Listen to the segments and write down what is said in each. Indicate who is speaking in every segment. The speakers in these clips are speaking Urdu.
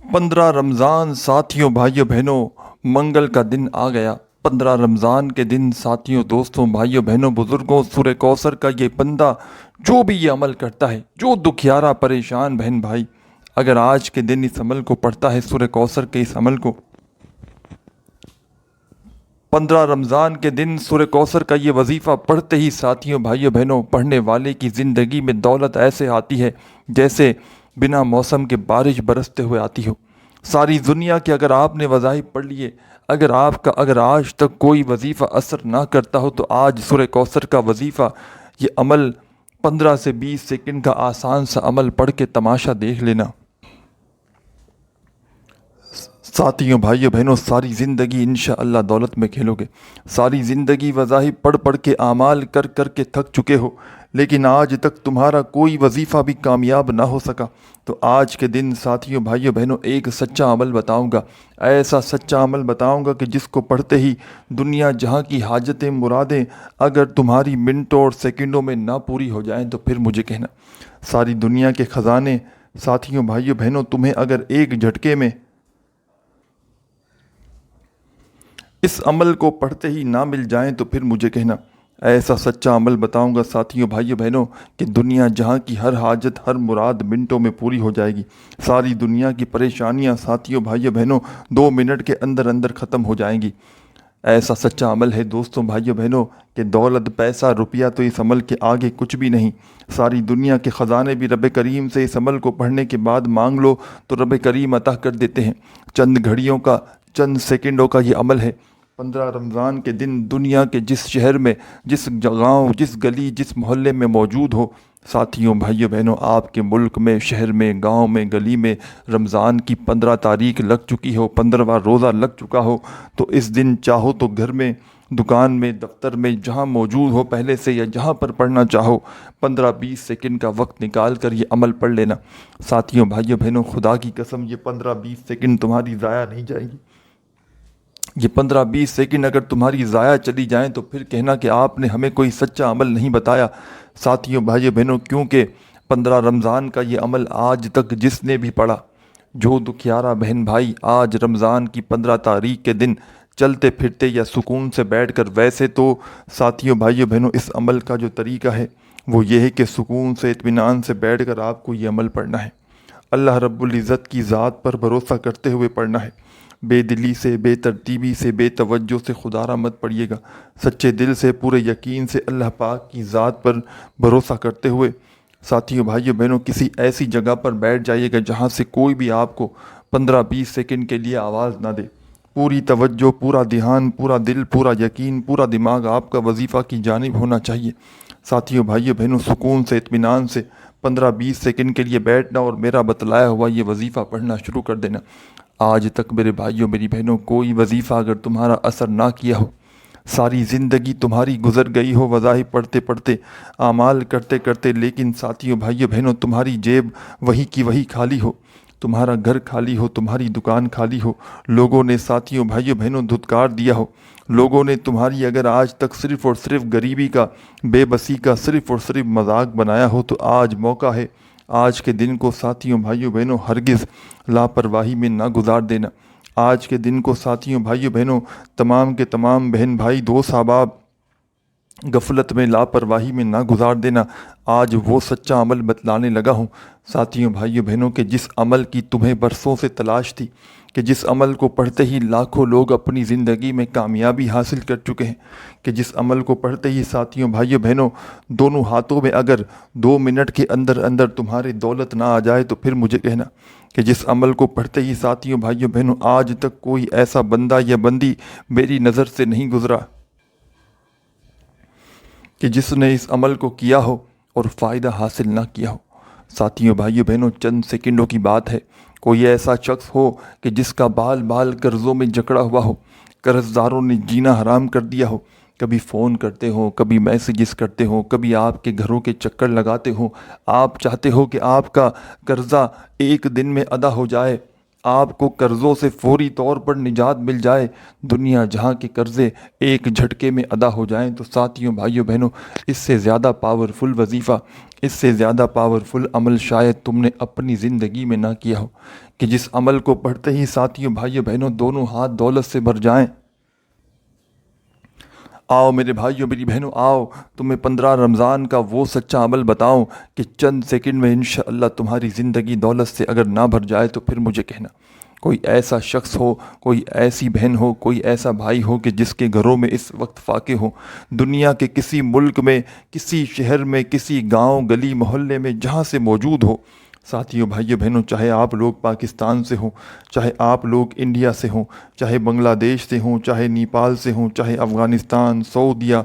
Speaker 1: 15 رمضان ساتھیوں بھائیوں بہنوں منگل کا دن آ گیا۔ 15 رمضان کے دن ساتھیوں دوستوں بھائیوں بہنوں بزرگوں سورہ کوثر کا یہ بندہ جو بھی یہ عمل کرتا ہے، جو دکھیارا پریشان بہن بھائی، اگر آج کے دن اس عمل کو پڑھتا ہے، سورہ کوثر کے اس عمل کو 15 رمضان کے دن سورہ کوثر کا یہ وظیفہ پڑھتے ہی ساتھیوں بھائیوں بہنوں پڑھنے والے کی زندگی میں دولت ایسے آتی ہے جیسے بنا موسم کے بارش برستے ہوئے آتی ہو۔ ساری دنیا کے اگر آپ نے وظائف پڑھ لیے، اگر آج تک کوئی وظیفہ اثر نہ کرتا ہو تو آج سورہ کوثر کا وظیفہ، یہ عمل 15 سے 20 سیکنڈ کا آسان سا عمل پڑھ کے تماشا دیکھ لینا۔ ساتھیوں بھائیوں بہنوں ساری زندگی انشاءاللہ دولت میں کھیلو گے۔ ساری زندگی وظائف پڑھ پڑھ کے اعمال کر کر کے تھک چکے ہو، لیکن آج تک تمہارا کوئی وظیفہ بھی کامیاب نہ ہو سکا، تو آج کے دن ساتھیوں بھائیوں بہنوں ایک سچا عمل بتاؤں گا، ایسا سچا عمل بتاؤں گا کہ جس کو پڑھتے ہی دنیا جہاں کی حاجتیں مرادیں اگر تمہاری منٹوں اور سیکنڈوں میں نہ پوری ہو جائیں تو پھر مجھے کہنا۔ ساری دنیا کے خزانے ساتھیوں بھائیوں بہنوں تمہیں اگر ایک جھٹکے میں اس عمل کو پڑھتے ہی نہ مل جائیں تو پھر مجھے کہنا۔ ایسا سچا عمل بتاؤں گا ساتھیوں بھائیوں بہنوں کہ دنیا جہاں کی ہر حاجت ہر مراد منٹوں میں پوری ہو جائے گی۔ ساری دنیا کی پریشانیاں ساتھیوں بھائیوں بہنوں 2 منٹ کے اندر اندر ختم ہو جائیں گی۔ ایسا سچا عمل ہے دوستوں بھائیوں بہنوں کہ دولت پیسہ روپیہ تو اس عمل کے آگے کچھ بھی نہیں۔ ساری دنیا کے خزانے بھی رب کریم سے اس عمل کو پڑھنے کے بعد مانگ لو تو رب کریم عطا کر دیتے ہیں۔ چند گھڑیوں کا، چند سیکنڈوں کا یہ عمل ہے۔ 15 رمضان کے دن دنیا کے جس شہر میں، جس گاؤں، جس گلی، جس محلے میں موجود ہو، ساتھیوں بھائیوں بہنوں آپ کے ملک میں، شہر میں، گاؤں میں، گلی میں رمضان کی 15 تاریخ لگ چکی ہو، 15واں روزہ لگ چکا ہو، تو اس دن چاہو تو گھر میں، دکان میں، دفتر میں، جہاں موجود ہو پہلے سے یا جہاں پر پڑھنا چاہو، 15-20 سیکنڈ کا وقت نکال کر یہ عمل پڑھ لینا۔ ساتھیوں بھائیوں بہنوں خدا کی قسم یہ 15-20 سیکنڈ تمہاری ضائع نہیں جائے گی۔ یہ 15-20 سیکنڈ اگر تمہاری ضائع چلی جائیں تو پھر کہنا کہ آپ نے ہمیں کوئی سچا عمل نہیں بتایا۔ ساتھیوں بھائیوں بہنوں کیونکہ 15 رمضان کا یہ عمل آج تک جس نے بھی پڑھا، جو دکھیارا بہن بھائی آج رمضان کی 15 تاریخ کے دن چلتے پھرتے یا سکون سے بیٹھ کر، ویسے تو ساتھیوں بھائیوں بہنوں اس عمل کا جو طریقہ ہے وہ یہ ہے کہ سکون سے اطمینان سے بیٹھ کر آپ کو یہ عمل پڑھنا ہے، اللہ رب العزت کی ذات پر بھروسہ کرتے ہوئے پڑھنا ہے۔ بے دلی سے، بے ترتیبی سے، بے توجہ سے خدا را مت پڑھیے گا، سچے دل سے، پورے یقین سے اللہ پاک کی ذات پر بھروسہ کرتے ہوئے ساتھیوں بھائیوں بہنوں کسی ایسی جگہ پر بیٹھ جائیے گا جہاں سے کوئی بھی آپ کو 15-20 سیکنڈ کے لیے آواز نہ دے۔ پوری توجہ، پورا دھیان، پورا دل، پورا یقین، پورا دماغ آپ کا وظیفہ کی جانب ہونا چاہیے۔ ساتھیوں بھائیوں بہنوں سکون سے، اطمینان سے 15-20 سیکنڈ کے لیے بیٹھنا اور میرا بتلایا ہوا یہ وظیفہ پڑھنا شروع کر دینا۔ آج تک میرے بھائیوں میری بہنوں کوئی وظیفہ اگر تمہارا اثر نہ کیا ہو، ساری زندگی تمہاری گزر گئی ہو وظائف پڑھتے پڑھتے، اعمال کرتے کرتے، لیکن ساتھیوں بھائیوں بہنوں تمہاری جیب وہی کی وہی خالی ہو، تمہارا گھر خالی ہو، تمہاری دکان خالی ہو، لوگوں نے ساتھیوں بھائیوں بہنوں دھتکار دیا ہو، لوگوں نے تمہاری اگر آج تک صرف اور صرف غریبی کا، بے بسی کا صرف اور صرف مذاق بنایا ہو، تو آج موقع ہے، آج کے دن کو ساتھیوں بھائیوں بہنوں ہرگز لاپرواہی میں نہ گزار دینا۔ آج کے دن کو ساتھیوں بھائیوں بہنوں تمام کے تمام بہن بھائی دوست احباب غفلت میں، لاپرواہی میں نہ گزار دینا۔ آج وہ سچا عمل بتلانے لگا ہوں ساتھیوں بھائیوں بہنوں کہ جس عمل کی تمہیں برسوں سے تلاش تھی، کہ جس عمل کو پڑھتے ہی لاکھوں لوگ اپنی زندگی میں کامیابی حاصل کر چکے ہیں، کہ جس عمل کو پڑھتے ہی ساتھیوں بھائیوں بہنوں دونوں ہاتھوں میں اگر 2 منٹ کے اندر اندر تمہارے دولت نہ آ جائے تو پھر مجھے کہنا، کہ جس عمل کو پڑھتے ہی ساتھیوں بھائیوں بہنوں آج تک کوئی ایسا بندہ یا بندی میری نظر سے نہیں گزرا کہ جس نے اس عمل کو کیا ہو اور فائدہ حاصل نہ کیا ہو۔ ساتھیوں بھائیوں بہنوں چند سیکنڈوں کی بات ہے، کوئی ایسا شخص ہو کہ جس کا بال بال قرضوں میں جکڑا ہوا ہو، قرض داروں نے جینا حرام کر دیا ہو، کبھی فون کرتے ہوں، کبھی میسیجز کرتے ہوں، کبھی آپ کے گھروں کے چکر لگاتے ہوں، آپ چاہتے ہو کہ آپ کا قرضہ ایک دن میں ادا ہو جائے، آپ کو قرضوں سے فوری طور پر نجات مل جائے، دنیا جہاں کے قرضے ایک جھٹکے میں ادا ہو جائیں، تو ساتھیوں بھائیوں بہنوں اس سے زیادہ پاورفل وظیفہ، اس سے زیادہ پاورفل عمل شاید تم نے اپنی زندگی میں نہ کیا ہو، کہ جس عمل کو پڑھتے ہی ساتھیوں بھائیوں بہنوں دونوں ہاتھ دولت سے بھر جائیں۔ آؤ میرے بھائیوں میری بہنوں، آؤ تمہیں 15 رمضان کا وہ سچا عمل بتاؤں کہ چند سیکنڈ میں انشاءاللہ تمہاری زندگی دولت سے اگر نہ بھر جائے تو پھر مجھے کہنا۔ کوئی ایسا شخص ہو، کوئی ایسی بہن ہو، کوئی ایسا بھائی ہو کہ جس کے گھروں میں اس وقت فاقے ہو، دنیا کے کسی ملک میں، کسی شہر میں، کسی گاؤں گلی محلے میں، جہاں سے موجود ہو۔ ساتھیوں بھائیوں بہنوں، چاہے آپ لوگ پاکستان سے ہوں، چاہے آپ لوگ انڈیا سے ہوں، چاہے بنگلہ دیش سے ہوں، چاہے نیپال سے ہوں، چاہے افغانستان، سعودیہ،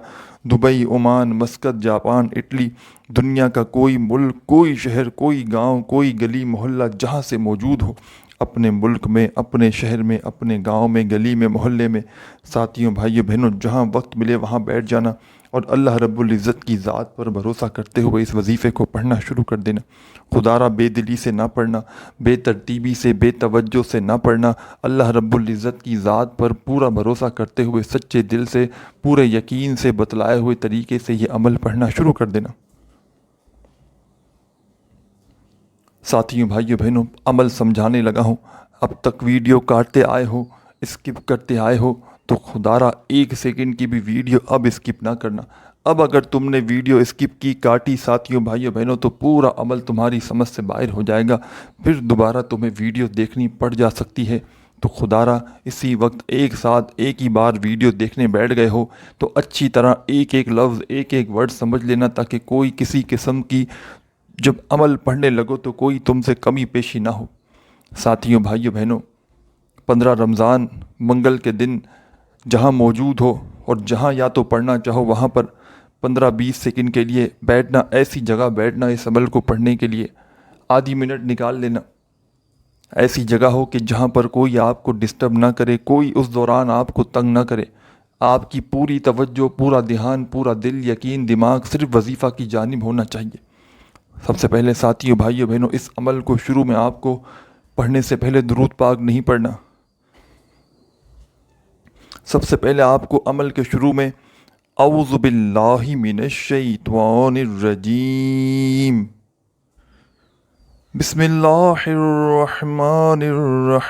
Speaker 1: Dubai, Oman, Muscat, Japan, Italy, دنیا کا کوئی ملک، کوئی شہر، کوئی گاؤں، کوئی گلی محلہ جہاں سے موجود ہو، اپنے ملک میں، اپنے شہر میں، اپنے گاؤں میں، گلی میں، محلے میں، ساتھیوں بھائیوں بہنوں جہاں وقت ملے وہاں بیٹھ جانا اور اللہ رب العزت کی ذات پر بھروسہ کرتے ہوئے اس وظیفے کو پڑھنا شروع کر دینا۔ خدا را بے دلی سے نہ پڑھنا، بے ترتیبی سے، بے توجہ سے نہ پڑھنا، اللہ رب العزت کی ذات پر پورا بھروسہ کرتے ہوئے سچے دل سے، پورے یقین سے بتلائے ہوئے طریقے سے یہ عمل پڑھنا شروع کر دینا۔ ساتھیوں بھائیوں بہنوں، عمل سمجھانے لگا ہوں، اب تک ویڈیو کاٹتے آئے ہو، اسکپ کرتے آئے ہو تو خدا را 1 سیکنڈ کی بھی ویڈیو اب اسکپ نہ کرنا۔ اب اگر تم نے ویڈیو اسکپ کی، کاٹی ساتھیوں بھائیوں بہنوں تو پورا عمل تمہاری سمجھ سے باہر ہو جائے گا، پھر دوبارہ تمہیں ویڈیو دیکھنی پڑ جا سکتی ہے۔ تو خدا را اسی وقت ایک ساتھ ایک ہی بار ویڈیو دیکھنے بیٹھ گئے ہو تو اچھی طرح ایک ایک لفظ، ایک ایک ورڈ سمجھ لینا، تاکہ کوئی کسی قسم کی جب عمل پڑھنے لگو تو کوئی تم سے کمی پیشی نہ ہو۔ ساتھیوں بھائیوں بہنوں، 15 رمضان منگل کے دن جہاں موجود ہو اور جہاں یا تو پڑھنا چاہو وہاں پر 15-20 سیکنڈ کے لیے بیٹھنا، ایسی جگہ بیٹھنا اس عمل کو پڑھنے کے لیے آدھی منٹ نکال لینا۔ ایسی جگہ ہو کہ جہاں پر کوئی آپ کو ڈسٹرب نہ کرے، کوئی اس دوران آپ کو تنگ نہ کرے، آپ کی پوری توجہ، پورا دھیان، پورا دل، یقین، دماغ صرف وظیفہ کی جانب ہونا چاہیے۔ سب سے پہلے ساتھیوں بھائیوں بہنوں، اس عمل کو شروع میں آپ کو پڑھنے سے پہلے درود پاک نہیں پڑھنا۔ سب سے پہلے آپ کو عمل کے شروع میں اعوذ باللہ من الشیطان الرجیم، بسم اللہ الرحمن الرحیم۔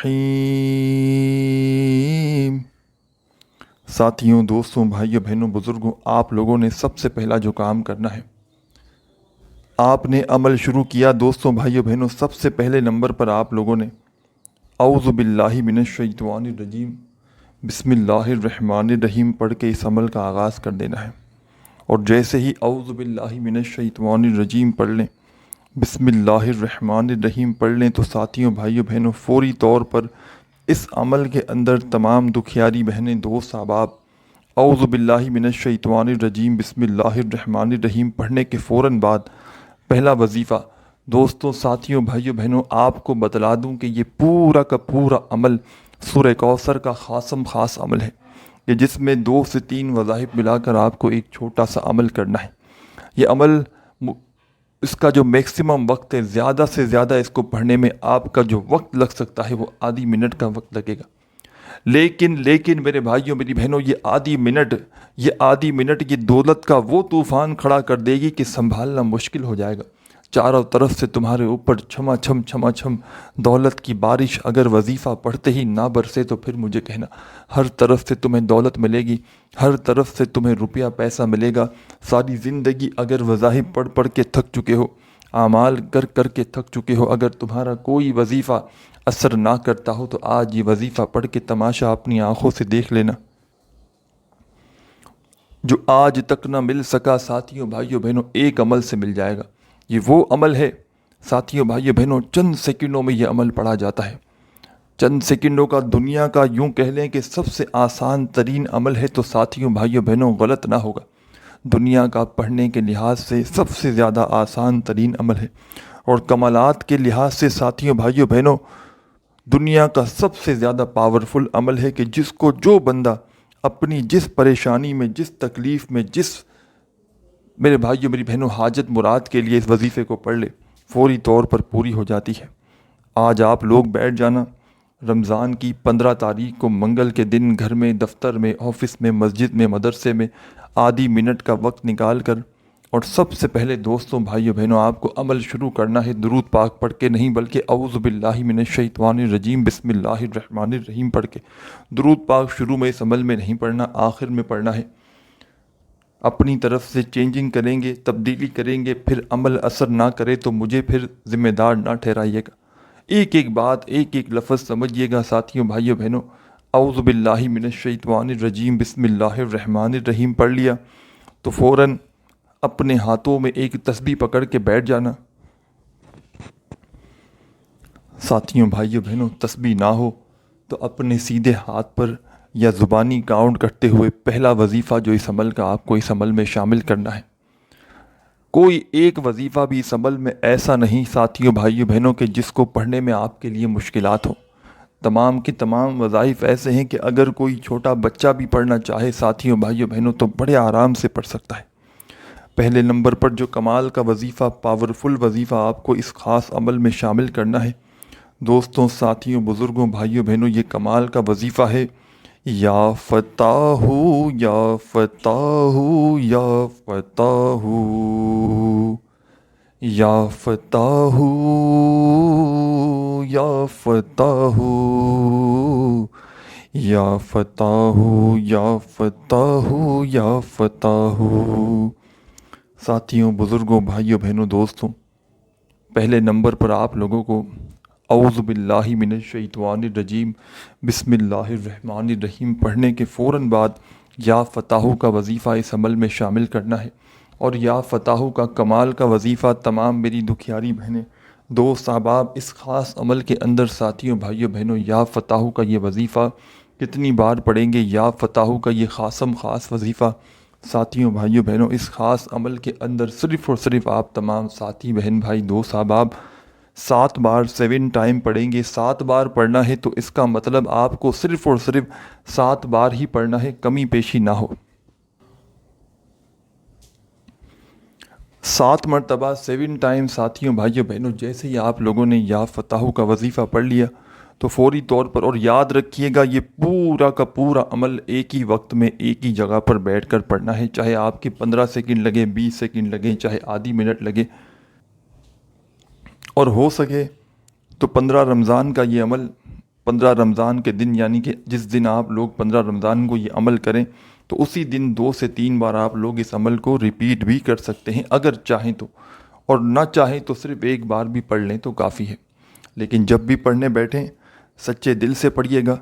Speaker 1: ساتھیوں، دوستوں، بھائیوں بہنوں، بزرگوں، آپ لوگوں نے سب سے پہلا جو کام کرنا ہے، آپ نے عمل شروع کیا۔ دوستوں، بھائیوں بہنوں، سب سے پہلے نمبر پر آپ لوگوں نے اعوذ باللہ من الشیطان الرجیم، بسم اللہ الرحمن الرحیم پڑھ کے اس عمل کا آغاز کر دینا ہے۔ اور جیسے ہی اعوذ باللہ من الشیطان الرجیم پڑھ لیں، بسم اللہ الرحمن الرحیم پڑھ لیں، تو ساتھیوں بھائیوں بہنوں فوری طور پر اس عمل کے اندر تمام دکھیاری بہنیں، دوست، احباب، اعوذ باللہ من الشیطان الرجیم بسم اللہ الرحمن الرحیم پڑھنے کے فوراً بعد پہلا وظیفہ، دوستوں، ساتھیوں، بھائیوں بہنوں، آپ کو بتلا دوں کہ یہ پورا کا پورا عمل سورہ کوثر کا خاص عمل ہے، کہ جس میں 2 سے 3 وظائف ملا کر آپ کو ایک چھوٹا سا عمل کرنا ہے۔ یہ عمل، اس کا جو میکسیمم وقت ہے، زیادہ سے زیادہ اس کو پڑھنے میں آپ کا جو وقت لگ سکتا ہے وہ آدھی منٹ کا وقت لگے گا۔ لیکن میرے بھائیوں میری بہنوں، یہ آدھی منٹ یہ دولت کا وہ طوفان کھڑا کر دے گی کہ سنبھالنا مشکل ہو جائے گا۔ چاروں طرف سے تمہارے اوپر چھما چھم دولت کی بارش اگر وظیفہ پڑھتے ہی نہ برسے تو پھر مجھے کہنا۔ ہر طرف سے تمہیں دولت ملے گی، ہر طرف سے تمہیں روپیہ پیسہ ملے گا۔ ساری زندگی اگر وظائف پڑھ کے تھک چکے ہو، اعمال کر کے تھک چکے ہو، اگر تمہارا کوئی وظیفہ اثر نہ کرتا ہو تو آج یہ وظیفہ پڑھ کے تماشا اپنی آنکھوں سے دیکھ لینا۔ جو آج تک نہ مل سکا ساتھیوں بھائیوں بہنوں، ایک عمل سے مل جائے گا۔ یہ وہ عمل ہے ساتھیوں بھائیوں بہنوں، چند سیکنڈوں میں یہ عمل پڑھا جاتا ہے۔ چند سیکنڈوں کا دنیا کا یوں کہہ لیں کہ سب سے آسان ترین عمل ہے، تو ساتھیوں بھائیوں بہنوں غلط نہ ہوگا، دنیا کا پڑھنے کے لحاظ سے سب سے زیادہ آسان ترین عمل ہے۔ اور کمالات کے لحاظ سے ساتھیوں بھائیوں بہنوں دنیا کا سب سے زیادہ پاورفل عمل ہے، کہ جس کو جو بندہ اپنی جس پریشانی میں، جس تکلیف میں، جس میرے بھائیوں میری بہنوں حاجت مراد کے لیے اس وظیفے کو پڑھ لے، فوری طور پر پوری ہو جاتی ہے۔ آج آپ لوگ بیٹھ جانا، رمضان کی 15 تاریخ کو منگل کے دن گھر میں، دفتر میں، آفس میں، مسجد میں، مدرسے میں آدھی منٹ کا وقت نکال کر اور سب سے پہلے دوستوں بھائیو بہنوں آپ کو عمل شروع کرنا ہے درود پاک پڑھ کے نہیں، بلکہ اعوذ باللہ من الشیطان الرجیم بسم اللہ الرحمن الرحیم پڑھ کے۔ درود پاک شروع میں اس عمل میں نہیں پڑھنا، آخر میں پڑھنا ہے۔ اپنی طرف سے چینجنگ کریں گے، تبدیلی کریں گے، پھر عمل اثر نہ کرے تو مجھے پھر ذمہ دار نہ ٹھہرائیے گا۔ ایک ایک بات، ایک ایک لفظ سمجھیے گا ساتھیوں بھائیوں بہنوں۔ اعوذ باللہ من الشیطان الرجیم بسم اللہ الرحمن الرحیم پڑھ لیا تو فوراً اپنے ہاتھوں میں ایک تسبیح پکڑ کے بیٹھ جانا۔ ساتھیوں بھائیوں بہنوں تسبیح نہ ہو تو اپنے سیدھے ہاتھ پر یا زبانی کاؤنٹ کرتے ہوئے پہلا وظیفہ جو اس عمل کا آپ کو اس عمل میں شامل کرنا ہے۔ کوئی ایک وظیفہ بھی اس عمل میں ایسا نہیں ساتھیوں بھائیوں بہنوں کہ جس کو پڑھنے میں آپ کے لیے مشکلات ہوں۔ تمام کے تمام وظائف ایسے ہیں کہ اگر کوئی چھوٹا بچہ بھی پڑھنا چاہے ساتھیوں بھائیوں بہنوں تو بڑے آرام سے پڑھ سکتا ہے۔ پہلے نمبر پر جو کمال کا وظیفہ، پاورفل وظیفہ آپ کو اس خاص عمل میں شامل کرنا ہے دوستوں، ساتھیوں، بزرگوں، بھائیوں بہنوں، یہ کمال کا وظیفہ ہے یا فتاح یا فتاح یا فتاح یا فتاح یا فتاح یا فتاح یا فتاح یا فتاح۔ ساتھیوں، بزرگوں، بھائیوں بہنوں، دوستوں، پہلے نمبر پر آپ لوگوں کو اعوذ باللہ من الشیطان الرجیم بسم اللہ الرحمن الرحیم پڑھنے کے فوراً بعد یا فتاح کا وظیفہ اس عمل میں شامل کرنا ہے۔ اور یا فتاح کا کمال کا وظیفہ تمام میری دکھیاری بہنیں، دوست، احباب اس خاص عمل کے اندر ساتھیوں بھائیوں بہنوں یا فتاح کا یہ وظیفہ کتنی بار پڑھیں گے؟ یا فتاح کا یہ خاص وظیفہ ساتھیوں بھائیوں بہنوں اس خاص عمل کے اندر صرف اور صرف آپ تمام ساتھی بہن بھائی دوست احباب 7 بار 7 ٹائم پڑھیں گے۔ 7 بار پڑھنا ہے تو اس کا مطلب آپ کو صرف اور صرف 7 بار ہی پڑھنا ہے، کمی پیشی نہ ہو۔ 7 مرتبہ 7 ٹائم ساتھیوں بھائیوں بہنوں جیسے ہی آپ لوگوں نے یا فتاح کا وظیفہ پڑھ لیا تو فوری طور پر، اور یاد رکھیے گا یہ پورا کا پورا عمل ایک ہی وقت میں ایک ہی جگہ پر بیٹھ کر پڑھنا ہے، چاہے آپ کے 15 سیکنڈ لگے، 20 سیکنڈ لگے، چاہے آدھی منٹ لگے، اور ہو سکے تو 15 رمضان کا یہ عمل 15 رمضان کے دن، یعنی کہ جس دن آپ لوگ 15 رمضان کو یہ عمل کریں تو اسی دن 2 سے 3 بار آپ لوگ اس عمل کو ریپیٹ بھی کر سکتے ہیں اگر چاہیں تو، اور نہ چاہیں تو صرف ایک بار بھی پڑھ لیں تو کافی ہے۔ لیکن جب بھی پڑھنے بیٹھیں سچے دل سے پڑھیے گا۔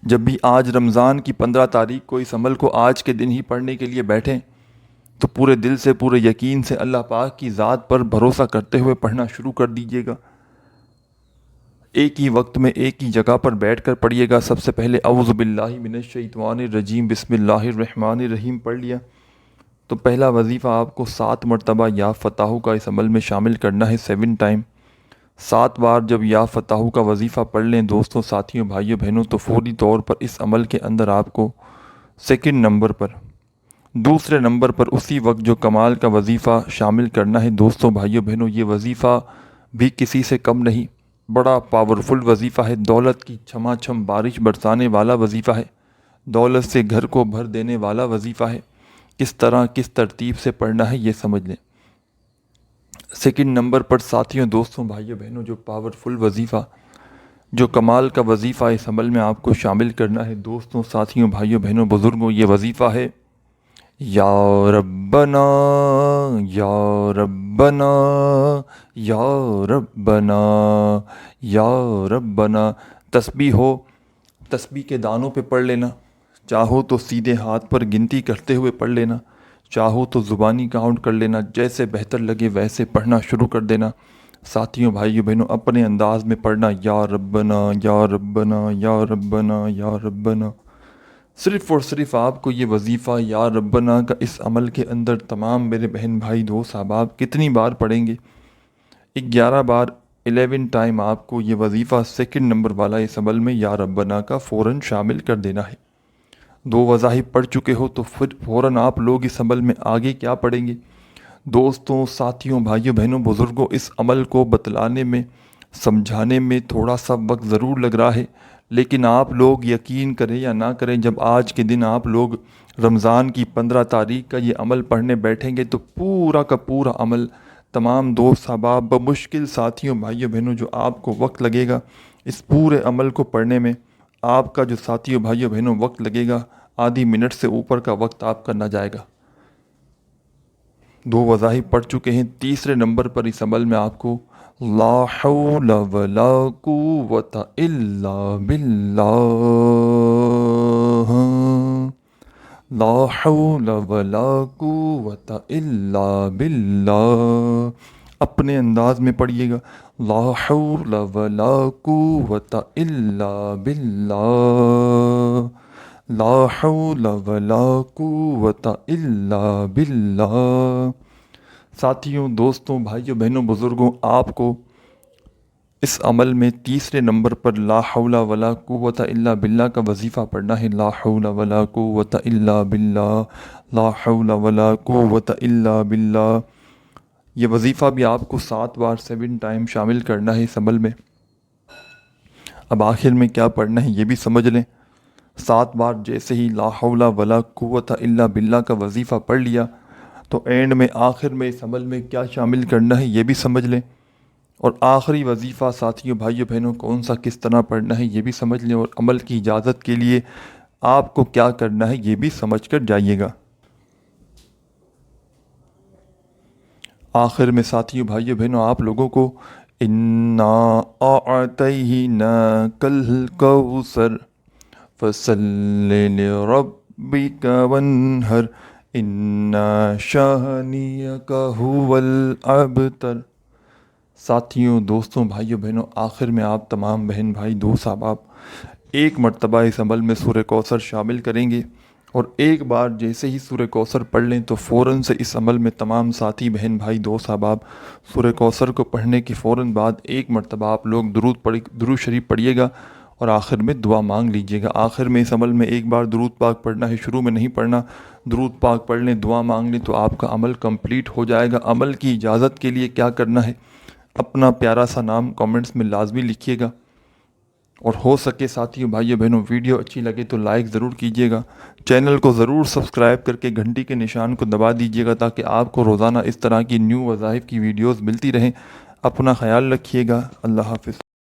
Speaker 1: جب بھی آج رمضان کی 15 تاریخ کو اس عمل کو آج کے دن ہی پڑھنے کے لیے بیٹھیں تو پورے دل سے، پورے یقین سے اللہ پاک کی ذات پر بھروسہ کرتے ہوئے پڑھنا شروع کر دیجیے گا۔ ایک ہی وقت میں ایک ہی جگہ پر بیٹھ کر پڑھیے گا۔ سب سے پہلے اعوذ باللہ من الشیطان الرجیم بسم اللہ الرحمن الرحیم پڑھ لیا تو پہلا وظیفہ آپ کو 7 مرتبہ یا فتاح کا اس عمل میں شامل کرنا ہے 7 ٹائم۔ 7 بار جب یا فتاح کا وظیفہ پڑھ لیں دوستوں، ساتھیوں، بھائیوں بہنوں تو فوری طور پر اس عمل کے اندر آپ کو سیکنڈ نمبر پر، دوسرے نمبر پر اسی وقت جو کمال کا وظیفہ شامل کرنا ہے دوستوں، بھائیوں بہنوں، یہ وظیفہ بھی کسی سے کم نہیں، بڑا پاورفل وظیفہ ہے، دولت کی چھما چھم بارش برسانے والا وظیفہ ہے، دولت سے گھر کو بھر دینے والا وظیفہ ہے۔ کس طرح کس ترتیب سے پڑھنا ہے یہ سمجھ لیں۔ سیکنڈ نمبر پر ساتھیوں، دوستوں، بھائیوں بہنوں جو پاورفل وظیفہ، جو کمال کا وظیفہ اس عمل میں آپ کو شامل کرنا ہے دوستوں، ساتھیوں، بھائیوں بہنوں، بزرگوں، یہ وظیفہ ہے یا ربنا یا ربنا یا ربنا یا ربنا۔ تسبیح ہو، تسبیح کے دانوں پہ پڑھ لینا، چاہو تو سیدھے ہاتھ پر گنتی کرتے ہوئے پڑھ لینا، چاہو تو زبانی کاؤنٹ کر لینا، جیسے بہتر لگے ویسے پڑھنا شروع کر دینا۔ ساتھیوں، بھائیوں بہنوں اپنے انداز میں پڑھنا، یا ربنا یا ربنا یا ربنا یا ربنا۔ صرف اور صرف آپ کو یہ وظیفہ یا ربنا کا اس عمل کے اندر تمام میرے بہن بھائی دوست احباب کتنی بار پڑھیں گے؟ 11 بار 11 ٹائم آپ کو یہ وظیفہ سیکنڈ نمبر والا اس عمل میں یا ربنا کا فوراً شامل کر دینا ہے۔ 2 وظائف پڑھ چکے ہو تو پھر فوراً آپ لوگ اس عمل میں آگے کیا پڑھیں گے؟ دوستوں، ساتھیوں، بھائیوں بہنوں، بزرگوں، اس عمل کو بتلانے میں، سمجھانے میں تھوڑا سا وقت ضرور لگ رہا ہے، لیکن آپ لوگ یقین کریں یا نہ کریں، جب آج کے دن آپ لوگ رمضان کی 15 تاریخ کا یہ عمل پڑھنے بیٹھیں گے تو پورا کا پورا عمل تمام دوست احباب بمشکل ساتھیوں بھائیوں بہنوں جو آپ کو وقت لگے گا اس پورے عمل کو پڑھنے میں، آپ کا جو ساتھیوں بھائیوں بہنوں وقت لگے گا آدھی منٹ سے اوپر کا وقت آپ کا نہ جائے گا۔ 2 وظائف پڑھ چکے ہیں، تیسرے نمبر پر اس عمل میں آپ کو لا حول ولا قوت الا باللہ، لا حول ولا قوت الا باللہ، اپنے انداز میں پڑھیے گا، لا حول ولا قوت الا باللہ، لا حول ولا قوت الا باللہ۔ ساتھیوں، دوستوں، بھائیوں، بہنوں، بزرگوں، آپ کو اس عمل میں تیسرے نمبر پر لا حول ولا قوت الا باللہ کا وظیفہ پڑھنا ہے۔ لا حول ولا قوت الا باللہ، لا حول ولا قوت الا باللہ۔ یہ وظیفہ بھی آپ کو 7 بار 7 ٹائم شامل کرنا ہے اس عمل میں۔ اب آخر میں کیا پڑھنا ہے یہ بھی سمجھ لیں۔ 7 بار جیسے ہی لا حول ولا قوت الا باللہ کا وظیفہ پڑھ لیا تو اینڈ میں آخر میں اس عمل میں کیا شامل کرنا ہے یہ بھی سمجھ لیں، اور آخری وظیفہ ساتھیوں بھائیوں بہنوں کون سا کس طرح پڑھنا ہے یہ بھی سمجھ لیں، اور عمل کی اجازت کے لیے آپ کو کیا کرنا ہے یہ بھی سمجھ کر جائیے گا۔ آخر میں ساتھیوں بھائیوں بہنوں آپ لوگوں کو اِنَّا أَعْطَيْنَاكَ الْكَوْثَرَ فَصَلِّ لِرَبِّكَ وَانْحَرْ إِنَّ شَانِئَكَ هُوَ الْأَبْتَرُ۔ ساتھیوں، دوستوں، بھائیوں بہنوں، آخر میں آپ تمام بہن بھائی دوست احباب ایک مرتبہ اس عمل میں سورہ کوثر شامل کریں گے، اور ایک بار جیسے ہی سورہ کوثر پڑھ لیں تو فوراً سے اس عمل میں تمام ساتھی بہن بھائی دوست احباب سورہ کوثر کو پڑھنے کے فوراً بعد ایک مرتبہ آپ لوگ درود شریف پڑھیے گا اور آخر میں دعا مانگ لیجئے گا۔ آخر میں اس عمل میں ایک بار درود پاک پڑھنا ہے، شروع میں نہیں پڑھنا۔ درود پاک پڑھ لیں، دعا مانگ لیں تو آپ کا عمل کمپلیٹ ہو جائے گا۔ عمل کی اجازت کے لیے کیا کرنا ہے، اپنا پیارا سا نام کامنٹس میں لازمی لکھیے گا، اور ہو سکے ساتھیوں بھائیوں بہنوں ویڈیو اچھی لگے تو لائک ضرور کیجیے گا، چینل کو ضرور سبسکرائب کر کے گھنٹی کے نشان کو دبا دیجیے گا تاکہ آپ کو روزانہ اس طرح کی نیو وظائف کی ویڈیوز ملتی رہیں۔ اپنا خیال رکھیے گا، اللہ حافظ۔